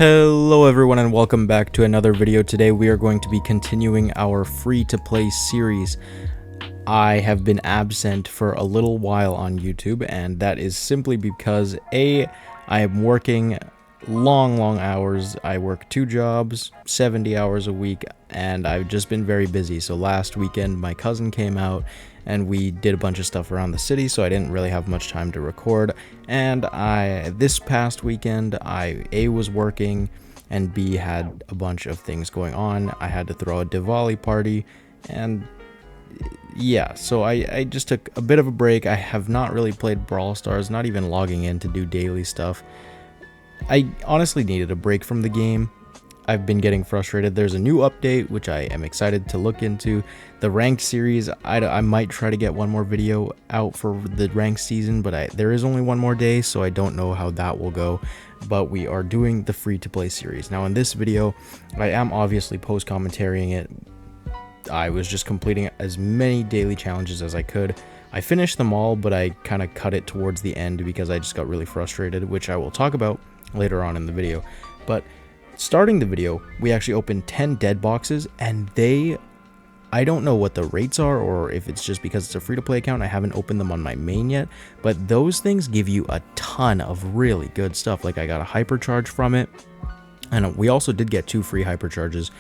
Hello everyone and welcome back to another video. Today we are going to be continuing our free-to-play series. I have been absent for a little while on YouTube, and that is simply because I am working long hours. I work 2 jobs, 70 hours a week, and I've just been very busy. So last weekend my cousin came out and we did a bunch of stuff around the city, so I didn't really have much time to record. And this past weekend I A was working and B had a bunch of things going on. I had to throw a Diwali party, and yeah, so I just took a bit of a break. I have not really played Brawl Stars, not even logging in to do daily stuff. I honestly needed a break from the game. I've been getting frustrated. There's a new update, which I am excited to look into. The ranked series, I might try to get one more video out for the ranked season, but there is only one more day, so I don't know how that will go. But we are doing the free-to-play series. Now in this video, I am obviously post-commentarying it. I was just completing as many daily challenges as I could. I finished them all, but I kind of cut it towards the end because I just got really frustrated, which I will talk about later on in the video. But starting the video, we actually opened 10 dead boxes, and I don't know what the rates are, or if it's just because it's a free-to-play account. I haven't opened them on my main yet, but those things give you a ton of really good stuff. Like, I got a hypercharge from it, and we also did get 2 free hypercharges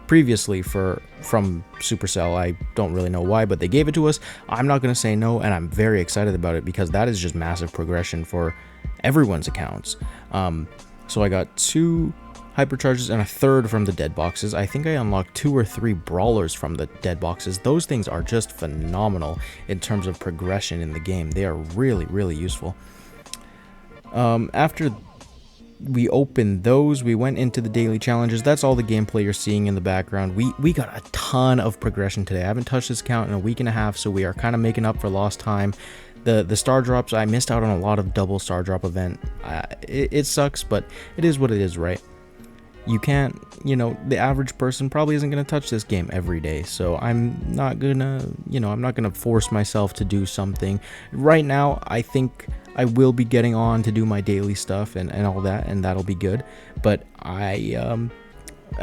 previously from Supercell. I don't really know why, but they gave it to us. I'm not going to say no, and I'm very excited about it because that is just massive progression for everyone's accounts. So I got 2 hypercharges and a 3rd from the dead boxes. I think I unlocked 2 or 3 brawlers from the dead boxes. Those things are just phenomenal in terms of progression in the game. They are really useful. After we opened those, we went into the daily challenges. That's all the gameplay you're seeing in the background. We got a ton of progression today. I haven't touched this account in a week and a half, so we are kind of making up for lost time. The star drops, I missed out on a lot of double star drop event. It sucks, but it is what it is, right? You can't, the average person probably isn't going to touch this game every day, so I'm not gonna, I'm not gonna force myself to do something. Right now, I think I will be getting on to do my daily stuff and all that, and that'll be good, but I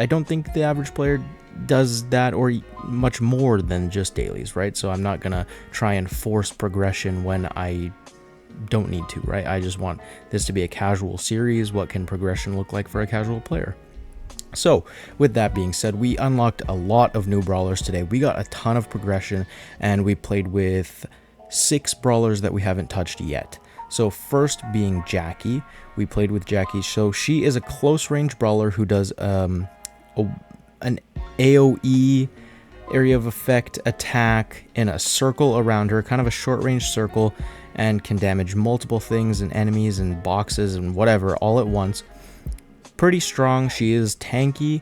don't think the average player does that or much more than just dailies, right? So I'm not gonna try and force progression when I don't need to, right? I just want this to be a casual series. What can progression look like for a casual player? So with that being said, we unlocked a lot of new brawlers today. We got a ton of progression, and we played with 6 brawlers that we haven't touched yet. So first being Jackie, we played with Jackie. So she is a close range brawler who does an AoE, area of effect attack in a circle around her, kind of a short range circle, and can damage multiple things and enemies and boxes and whatever all at once. Pretty strong. She is tanky.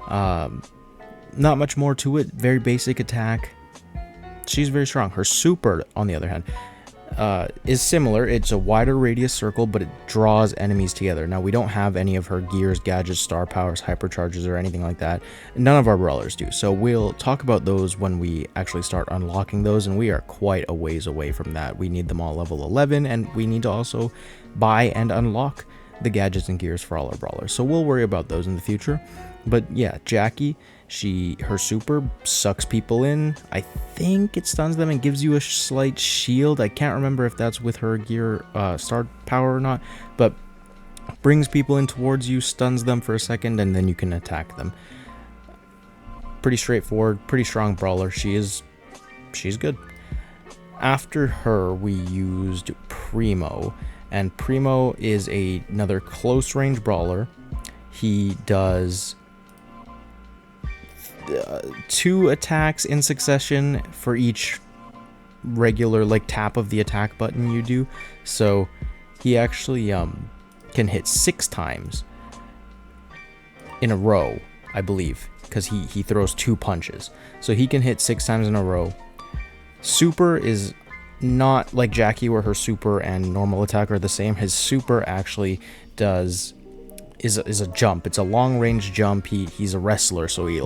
Not much more to it. Very basic attack. She's very strong. Her super, on the other hand, is similar. It's a wider radius circle, but it draws enemies together. Now, we don't have any of her gears, gadgets, star powers, hypercharges, or anything like that. None of our brawlers do. So we'll talk about those when we actually start unlocking those, and we are quite a ways away from that. We need them all level 11, and we need to also buy and unlock the gadgets and gears for all our brawlers. So we'll worry about those in the future. But yeah, Jackie, her super sucks people in. I think it stuns them and gives you a slight shield. I can't remember if that's with her gear star power or not, but brings people in towards you, stuns them for a second, and then you can attack them. Pretty straightforward, pretty strong brawler. She's good. After her, we used Primo, and Primo is another close range brawler. He does 2 attacks in succession for each regular tap of the attack button you do. So he actually can hit 6 times in a row, I believe, because he throws 2 punches. So he can hit 6 times in a row. Super is not like Jackie, where her super and normal attack are the same. His super actually is a jump. It's a long range jump. He's a wrestler, so he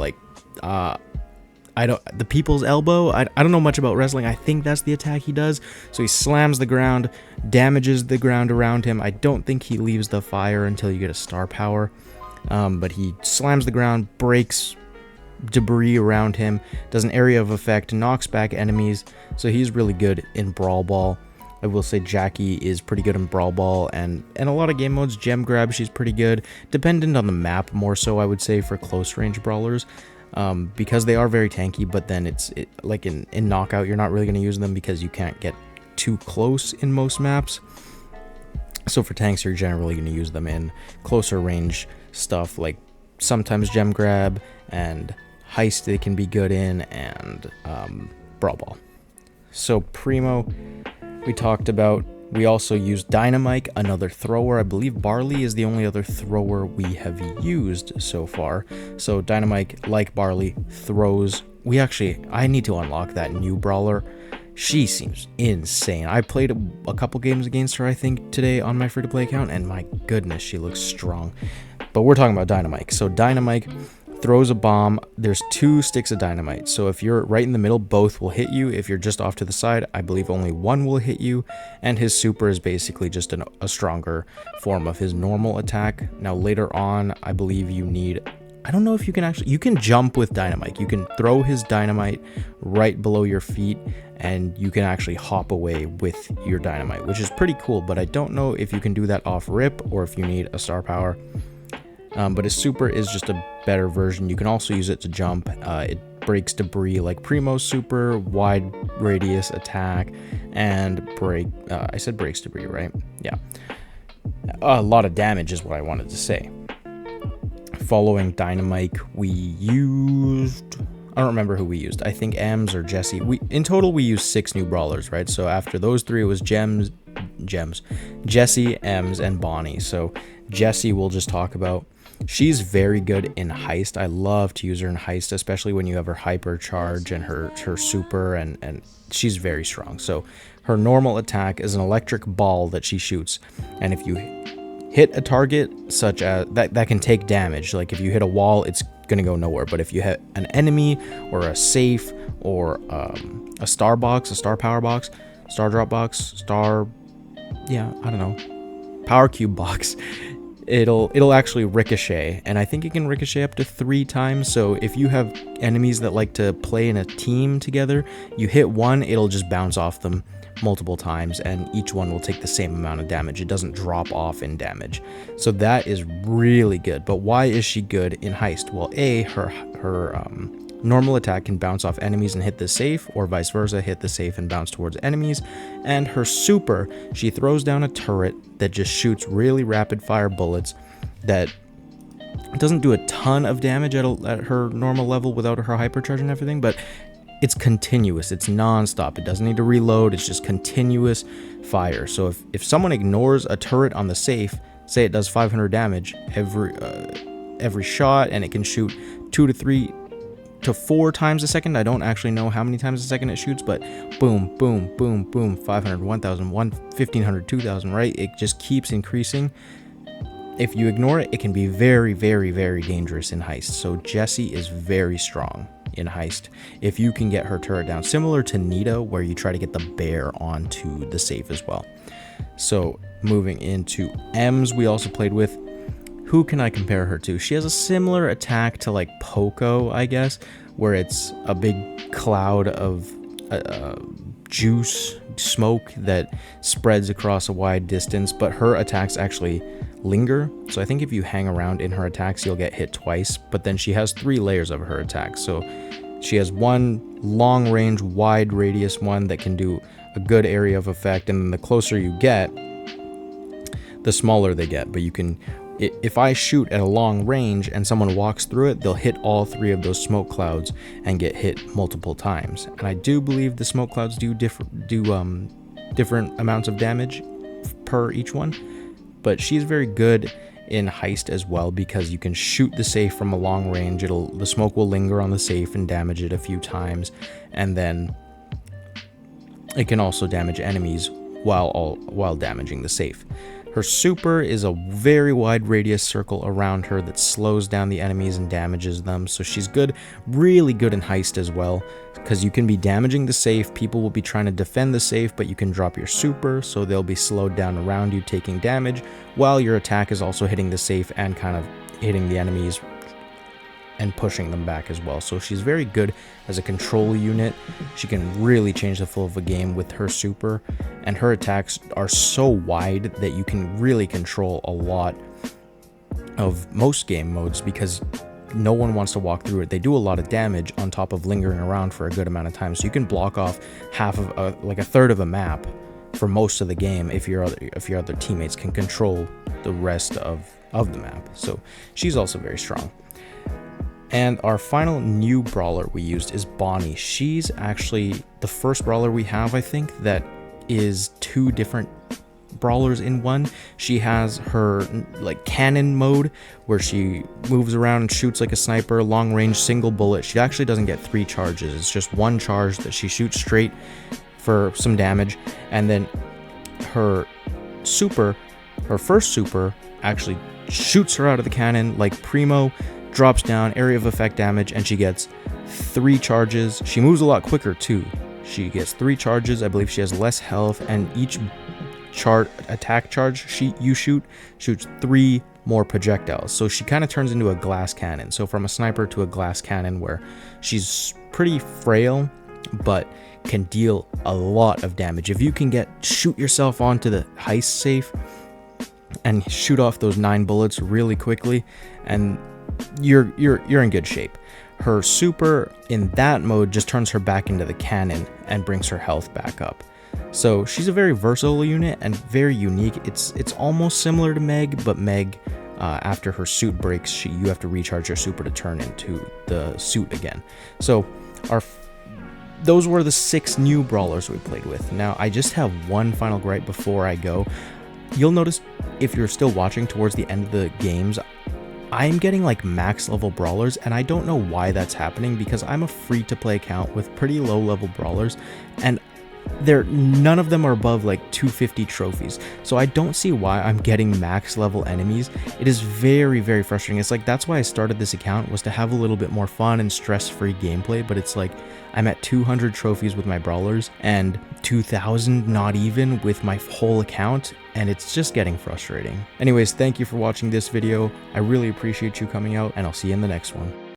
the people's elbow. I don't know much about wrestling. I think that's the attack he does. So he slams the ground, damages the ground around him. I don't think he leaves the fire until you get a star power. but he slams the ground, breaks debris around him, does an area of effect, knocks back enemies, so he's really good in Brawl Ball. I will say Jackie is pretty good in Brawl Ball, and a lot of game modes. Gem Grab, she's pretty good, dependent on the map more so, I would say, for close range brawlers, because they are very tanky, but then like in Knockout, you're not really going to use them because you can't get too close in most maps. So for tanks, you're generally going to use them in closer range stuff, like sometimes Gem Grab and Heist they can be good in, and Brawl Ball. So Primo, we talked about. We also use Dynamite, another thrower. I believe Barley is the only other thrower we have used so far. So Dynamite, like Barley, throws. I need to unlock that new brawler. She seems insane. I played a couple games against her, I think, today on my free-to-play account, and my goodness, she looks strong. But we're talking about Dynamite. So Dynamite throws a bomb. There's 2 sticks of dynamite. So if you're right in the middle, both will hit you. If you're just off to the side, I believe only one will hit you. And his super is basically just a stronger form of his normal attack. Now later on, I believe you need... I don't know if you can actually... You can jump with Dynamite. You can throw his Dynamite right below your feet, and you can actually hop away with your Dynamite, which is pretty cool. But I don't know if you can do that off rip or if you need a star power. But his super is just a better version. You can also use it to jump. It breaks debris like Primo's super, wide radius attack, and I said breaks debris, right? Yeah. A lot of damage is what I wanted to say. Following Dynamite, we used... I don't remember who we used. I think Ems or Jesse. In total, we used 6 new brawlers, right? So after those 3, it was Jesse, Ems, and Bonnie. So Jesse we'll just talk about. She's very good in Heist. I love to use her in Heist, especially when you have her hyper charge and her super, and she's very strong. So her normal attack is an electric ball that she shoots, and if you hit a target such as that can take damage, like if you hit a wall, it's gonna go nowhere. But if you hit an enemy or a safe or a star box, a star power box, star drop box, I don't know, power cube box, it'll actually ricochet, and I think it can ricochet up to 3 times. So if you have enemies that like to play in a team together, you hit one, it'll just bounce off them multiple times, and each one will take the same amount of damage. It doesn't drop off in damage. So that is really good. But why is she good in Heist? Well, her normal attack can bounce off enemies and hit the safe, or vice versa, hit the safe and bounce towards enemies. And her super, she throws down a turret that just shoots really rapid fire bullets that doesn't do a ton of damage at her normal level without her hypercharge and everything, but it's continuous, it's non-stop, it doesn't need to reload, it's just continuous fire. So if someone ignores a turret on the safe, say it does 500 damage every shot, and it can shoot 2 to 3 to 4 times a second. I don't actually know how many times a second it shoots, but boom, boom, boom, boom, 500, 1000, 1500, 2000, right? It just keeps increasing. If you ignore it, it can be very, very, very dangerous in Heist. So Jessie is very strong in Heist if you can get her turret down, similar to Nita, where you try to get the bear onto the safe as well. So moving into Ems, we also played with. Who can I compare her to? She has a similar attack to like Poco, I guess, where it's a big cloud of juice, smoke that spreads across a wide distance, but her attacks actually linger. So I think if you hang around in her attacks, you'll get hit twice, but then she has 3 layers of her attacks. So she has one long range, wide radius one that can do a good area of effect, and then the closer you get, the smaller they get. But you can... If I shoot at a long range and someone walks through it, they'll hit all 3 of those smoke clouds and get hit multiple times. And I do believe the smoke clouds do different amounts of damage per each one. But she's very good in Heist as well, because you can shoot the safe from a long range. The smoke will linger on the safe and damage it a few times, and then it can also damage enemies while damaging the safe. Her super is a very wide radius circle around her that slows down the enemies and damages them. So she's good, really good in Heist as well, because you can be damaging the safe. People will be trying to defend the safe, but you can drop your super, so they'll be slowed down around you taking damage, while your attack is also hitting the safe and kind of hitting the enemies and pushing them back as well. So she's very good as a control unit. She can really change the flow of a game with her super, and her attacks are so wide that you can really control a lot of most game modes because no one wants to walk through it. They do a lot of damage on top of lingering around for a good amount of time, so you can block off half of like a third of a map for most of the game if your other teammates can control the rest of the map. So she's also very strong. And our final new brawler we used is Bonnie. She's actually the first brawler we have, I think, that is 2 different brawlers in one. She has her like cannon mode where she moves around and shoots like a sniper, long range, single bullet. She actually doesn't get 3 charges. It's just 1 charge that she shoots straight for some damage. And then her super, her first super, actually shoots her out of the cannon like Primo, drops down, area of effect damage, and she gets 3 charges. She moves a lot quicker too. She gets 3 charges. I believe she has less health, and each attack charge you shoot shoots 3 more projectiles. So she kind of turns into a glass cannon. So from a sniper to a glass cannon, where she's pretty frail but can deal a lot of damage. If you can shoot yourself onto the heist safe and shoot off those 9 bullets really quickly, and you're in good shape. Her super in that mode just turns her back into the cannon and brings her health back up. So she's a very versatile unit and very unique. It's almost similar to Meg, but Meg, after her suit breaks, you have to recharge your super to turn into the suit again. So those were the 6 new brawlers we played with. Now I just have one final gripe before I go. You'll notice if you're still watching towards the end of the games, I'm getting like max level brawlers, and I don't know why that's happening because I'm a free to play account with pretty low level brawlers, and none of them are above like 250 trophies. So I don't see why I'm getting max level enemies. It is very, very frustrating. It's like, that's why I started this account, was to have a little bit more fun and stress-free gameplay, but it's like I'm at 200 trophies with my brawlers and 2,000 not even with my whole account, and it's just getting frustrating. Anyways, thank you for watching this video. I really appreciate you coming out, and I'll see you in the next one.